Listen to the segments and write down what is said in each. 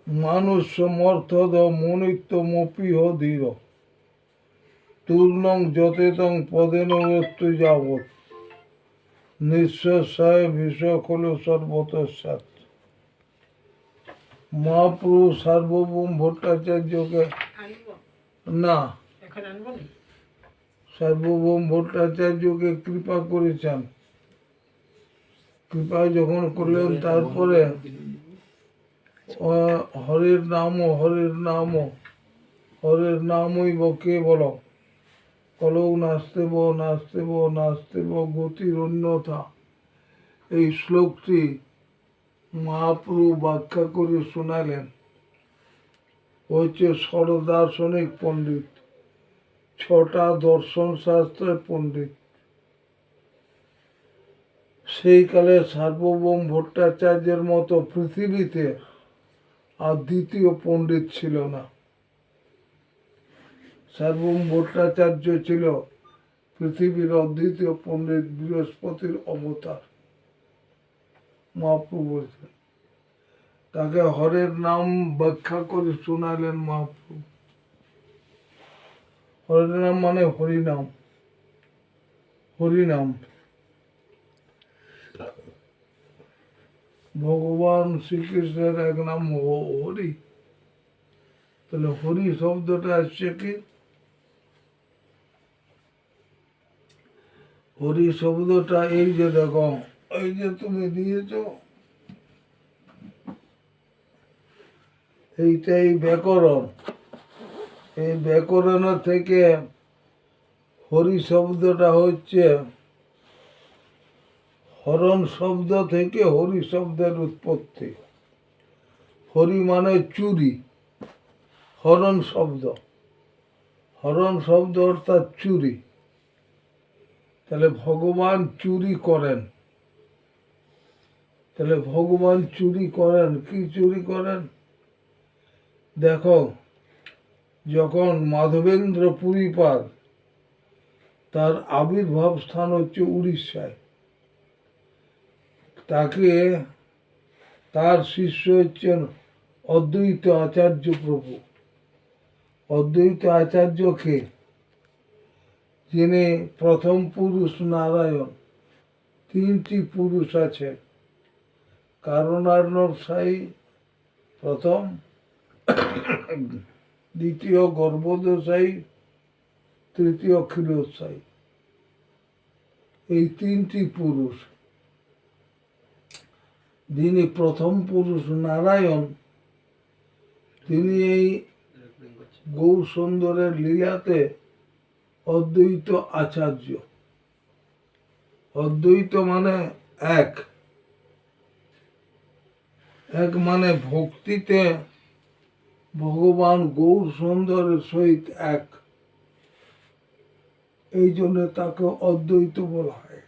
মানুষ্যমর্থদ মনিত্যমপিহ ধীর তূর্ণং যতেতং পদেন মৃত্যু যাবৎ নিঃশ্বাসায় বিষখল সর্বতঃসাৎ। মহাপ্রভু সার্বভৌম ভট্টাচার্যকে না সার্বভৌম ভট্টাচার্যকে কৃপা করেছেন। কৃপা যখন করলেন তারপরে হরের নাম হরের নাম হরের নামই কে বল কলৌ নাস্তেব নাস্তেব নাস্তেব গতির অন্যথা, এই শ্লোকটি মহাপ্রভু ব্যাখ্যা করে শোনালেন। হচ্ছে সরদার্শনিক পণ্ডিত, ছটা দর্শন শাস্ত্রের পণ্ডিত। সেই কালে সার্বভৌম ভট্টাচার্যের মতো পৃথিবীতে আর দ্বিতীয় পণ্ডিত ছিল না। সার্বভৌম ভট্টাচার্য ছিল পৃথিবীর অদ্বিতীয় পণ্ডিত, বৃহস্পতির অবতার। মহাপ্রভু বলছেন, তাকে হরের নাম ব্যাখ্যা করে শোনালেন মহাপ্রভু। হরের নাম মানে হরিনাম। হরিনাম ভগবান শ্রীকৃষ্ণের এক নাম হরি। তাহলে হরি শব্দটা আসছে কি? হরি শব্দটা এই যে দেখো, এই যে তুমি দিয়েছ, এইটাই ব্যাকরণ। এই ব্যাকরণ থেকে হরি শব্দটা হচ্ছে, হরণ শব্দ থেকে হরি শব্দের উৎপত্তি। হরি মানে চুরি, হরণ শব্দ, হরণ শব্দ অর্থাৎ চুরি। তাহলে ভগবান চুরি করেন। তাহলে ভগবান চুরি করেন, কি চুরি করেন? দেখো, যখন মাধবেন্দ্র পুরীপাদ, তার আবির্ভাব স্থান হচ্ছে উড়িষ্যায়। তাকে তার শিষ্য হচ্ছেন অদ্বৈত আচার্য প্রভু। অদ্বৈত আচার্যকে, যিনি প্রথম পুরুষ নারায়ণ। তিনটি পুরুষ আছে, কারণার্ণব সাই প্রথম, দ্বিতীয় গর্ভোদশাই, তৃতীয় ক্ষীরোদশাই। এই তিনটি পুরুষ। যিনি প্রথম পুরুষ নারায়ণ, তিনি এই গৌর সুন্দরের লীলাতে অদ্বৈত আচার্য। অদ্বৈত মানে এক, এক মানে ভক্তিতে ভগবান গৌর সুন্দরের সহিত এক। এই জন্য তাকে অদ্বৈত বলা হয়।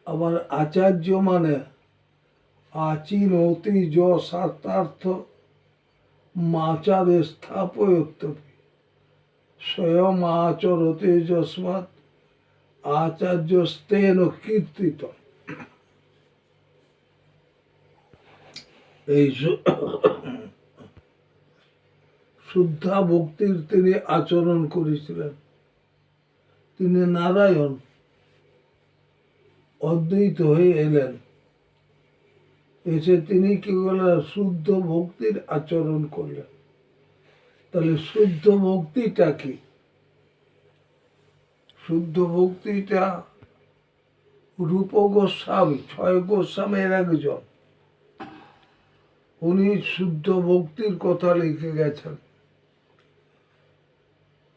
আবার আচার্য মানে আচিন অতি য সাতার্থ মাচারে স্থাপয়ত্যপি স্বয়ং আচরতে যস্মাৎ আচার্যস্তেন কীর্তিত। এই শুদ্ধা ভক্তির তিনি আচরণ করেছিলেন। তিনি নারায়ণ, অদ্বৈত হয়ে এলেন। এসে তিনি কি করলেন? শুদ্ধ ভক্তির আচরণ করলেন। তাহলে শুদ্ধ ভক্তিটা কি? শুদ্ধ ভক্তিটা রূপ গোস্বামী, 6 গোস্বামীর একজন, উনি শুদ্ধ ভক্তির কথা লিখে গেছেন।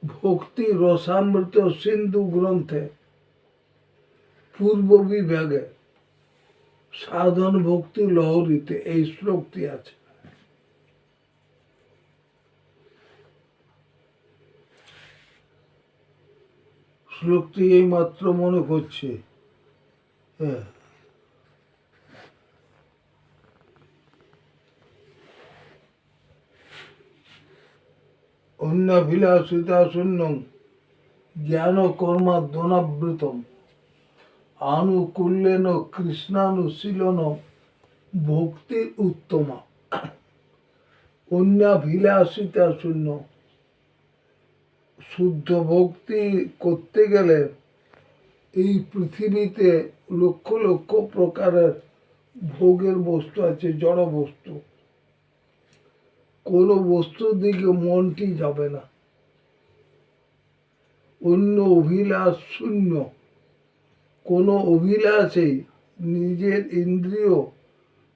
ভক্তি রসামৃত সিন্ধু গ্রন্থে পূর্ব বিভাগে সাধন ভক্তি লহরীতে এই শ্লোকটি আছে। শ্লোকটি এই মাত্র মনে করছে। অন্যাভিলাষিতা শূন্যং জ্ঞান কর্মাদ্যনাবৃতম আনুকূল্যেন কৃষ্ণানুশীলন ভক্তির উত্তমা অন্যাভিলাষিতা শূন্য। শুদ্ধ ভক্তি করতে গেলে এই পৃথিবীতে লক্ষ লক্ষ প্রকারের ভোগের বস্তু আছে, জড় বস্তু। কোনো বস্তুর দিকে মনটি যাবে না। অন্য অভিলাষ শূন্য, কোনো অভিলাষেই নিজের ইন্দ্রিয়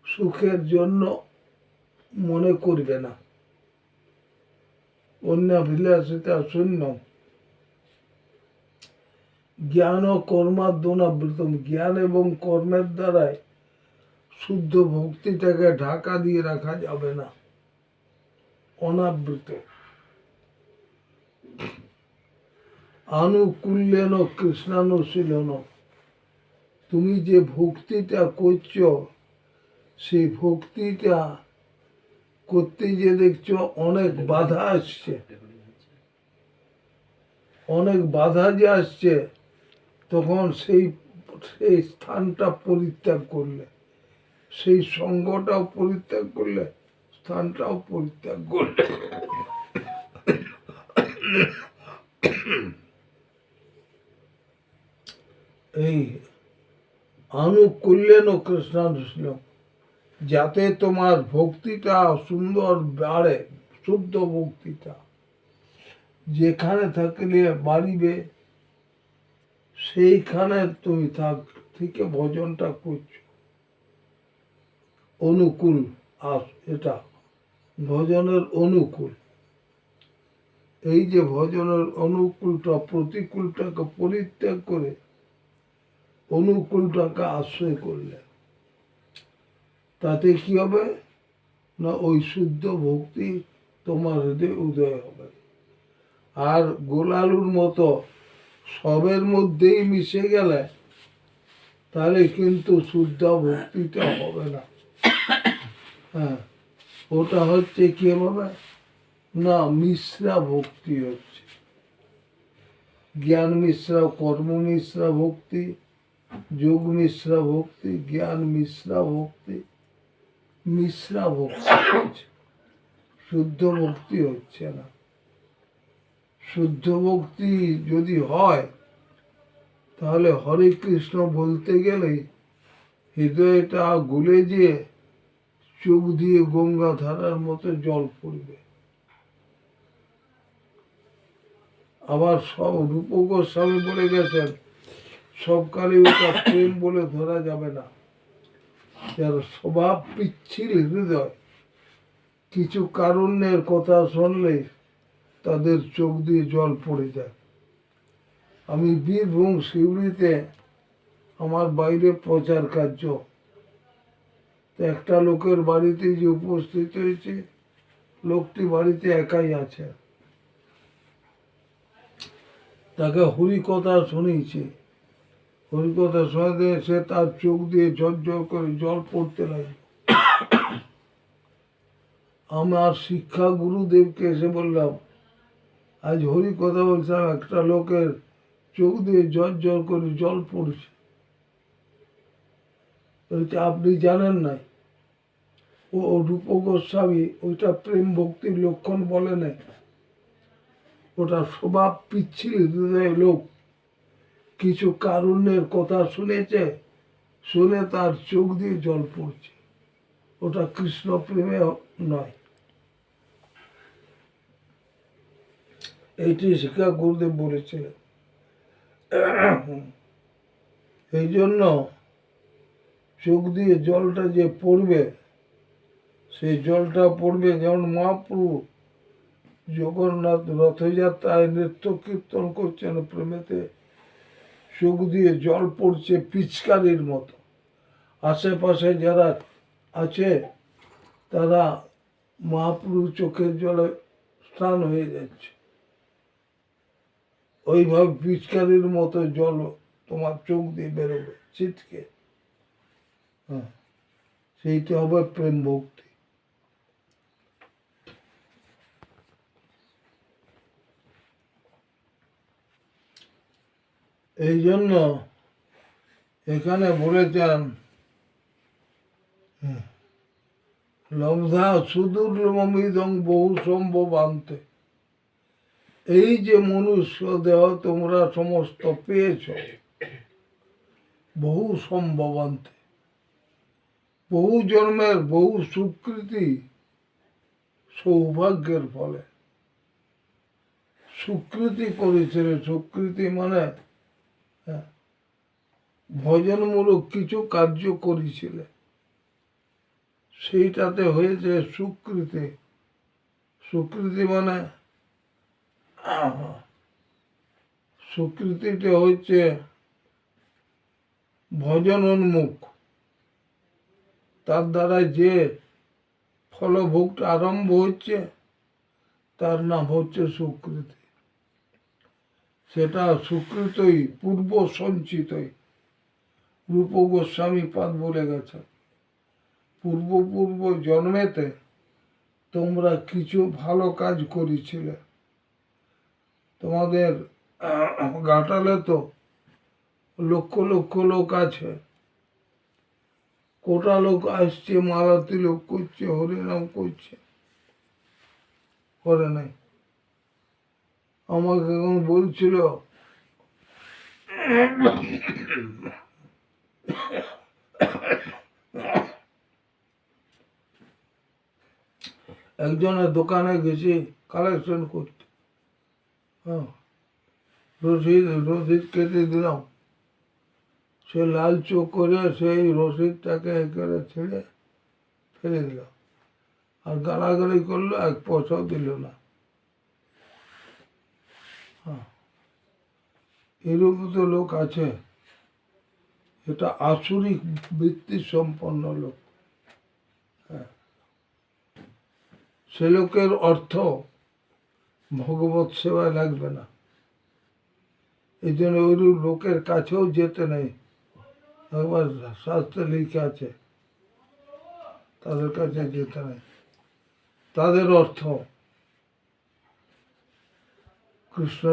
সুখের জন্য মনে করবে না। অন্যাভিলাষিতা শূন্য। জ্ঞান ও কর্মাদ্যনাবৃতম, জ্ঞান এবং কর্মের দ্বারাই শুদ্ধ ভক্তিটাকে ঢাকা দিয়ে রাখা যাবে না, অনাবৃত। আনুকূল্যেন কৃষ্ণানুশীলন, তুমি যে ভক্তিটা করছো সেই ভক্তিটা করতে যে দেখছো অনেক বাধা আসছে, অনেক বাধা যে আসছে, তখন সেই সেই স্থানটা পরিত্যাগ করলে, সেই সঙ্গটাও পরিত্যাগ করলে, স্থানটাও পরিত্যাগ করলে, এই আনুকূল্যেন কৃষ্ণানুশীলন, যাতে তোমার ভক্তিটা সুন্দর বাড়ে, শুদ্ধ ভক্তিটা যেখানে থাকলে বাড়িবে সেইখানে তুমি থেকে ভজনটা করছো। অনুকূল, আর এটা ভজনের অনুকূল। এই যে ভজনের অনুকূলটা, প্রতিকূলটাকে পরিত্যাগ করে অনুকূলটাকে আশ্রয় করলে তাতে কি হবে না, ওই শুদ্ধ ভক্তি তোমার হৃদয়ে উদয় হবে। আর গোলালুর মতো সবের মধ্যেই মিশে গেলে তাহলে কিন্তু শুদ্ধ ভক্তিটা হবে না। হ্যাঁ, ওটা হচ্ছে কি হবে না, মিশ্রা ভক্তি হচ্ছে। জ্ঞান মিশ্রা, কর্ম মিশ্রা ভক্তি, যোগ মিশ্রা ভক্তি, জ্ঞান মিশ্রা ভক্তি, মিশ্রা ভক্তি হচ্ছে, শুদ্ধ ভক্তি হচ্ছে না। শুদ্ধ ভক্তি যদি হয় তাহলে হরে কৃষ্ণ বলতে গেলেই হৃদয়টা গুলে দিয়ে চোখ দিয়ে গঙ্গা ধারার মতো জল পড়বে। আবার সব রূপ গোস্বামী বলে গেছেন, সব কালে ওটা প্রেম বলে ধরা যাবে না। যার স্বভাব পিচ্ছিল হৃদয়, কিছু কারণের কথা শুনলে তাদের চোখ দিয়ে জল পড়ে যায়। আমি বীরভূম শিউড়িতে আমার বাইরে প্রচার কার্য, একটা লোকের বাড়িতে যে উপস্থিত হয়েছে, লোকটি বাড়িতে একাই আছে, তাকে হরিকথা শুনিয়েছে। হরিকথা শোনাতে সে তার চোখ দিয়ে ঝরঝর করে জল পড়তে লাগলো। আমার শিক্ষা গুরুদেবকে এসে বললাম, আজ হরিকথা বলছিলাম, একটা লোকের চোখ দিয়ে ঝরঝর করে জল পড়ছে। আপনি জানেন নাই? ও রূপ গোস্বামী ওইটা প্রেম ভক্তির লক্ষণ বলে নাই, ওটা স্বভাব পিচ্ছিল হৃদয় লোক কিছু কারণের কথা শুনেছে, শুনে তার চোখ দিয়ে জল পড়ছে, ওটা কৃষ্ণ প্রেমে নয়। এইটি শিক্ষা গুরুদেব বলেছিলেন। এই জন্য চোখ দিয়ে জলটা যে পড়বে, সেই জলটা পড়বে যেমন মহাপ্রভু জগন্নাথ রথযাত্রায় নৃত্য কীর্তন করছেন প্রেমেতে, চোখ দিয়ে জল পড়ছে পিচকারির মতো। আশেপাশে যারা আছে তারা মহাপ্রভু চোখের জলে স্নান হয়ে যাচ্ছে। ওইভাবে পিচকারির মতো জল তোমার চোখ দিয়ে বেরোবে ছিটকে। হ্যাঁ, সেইটা হবে প্রেম ভক্তি। এই জন্য এখানে বলেছেন লব্ধা সুদূর্লভমিদং বহু সম্ভব আনতে। এই যে মনুষ্য দেহ তোমরা সমস্ত পেয়েছ বহু সম্ভব আনতে, বহু জন্মের বহু সুকৃতি সৌভাগ্যের ফলে সুকৃতি করেছিল। সুকৃতি মানে ভজনমূলক কিছু কার্য করেছিলে, সেইটাতে হয়েছে সুকৃতি। সুকৃতি মানে সুকৃতিটা হচ্ছে ভজন উন্মুখ, তার দ্বারা যে ফলভোগটা আরম্ভ হচ্ছে তার নাম হচ্ছে সুকৃতি। সেটা সুকৃতই পূর্ব সঞ্চিতই। রূপ গোস্বামী পাদ বলে গেছে, পূর্ব পূর্ব জন্মেতে তোমরা কিছু ভালো কাজ করেছিলে। তোমাদের ঘাটালে তো লক্ষ লক্ষ লোক আছে, কোটা লোক আসছে, মালা তিলক করছে, হরিনাম করছে, করে নাই। আমাকে এখন বলছিল একজনের দোকানে গেছি কালেকশন করতে, রসিদ কেটে দিলাম, সে লাল চোখ করে সেই রসিদটাকে একেবারে ছেড়ে ফেলে দিল, আর গালাগালি করলো, এক পয়সাও দিল না। এরূপ তো লোক আছে, এটা আসুরিক বৃত্তি সম্পন্ন লোক। সে লোকের অর্থ ভগবত সেবায় লাগবে না, এই জন্য ওইরূপ লোকের কাছেও যেতে নেই। একবার শাস্ত্রে লিখে আছে তাদের কাছে যেতে নেই। তাদের অর্থ কৃষ্ণ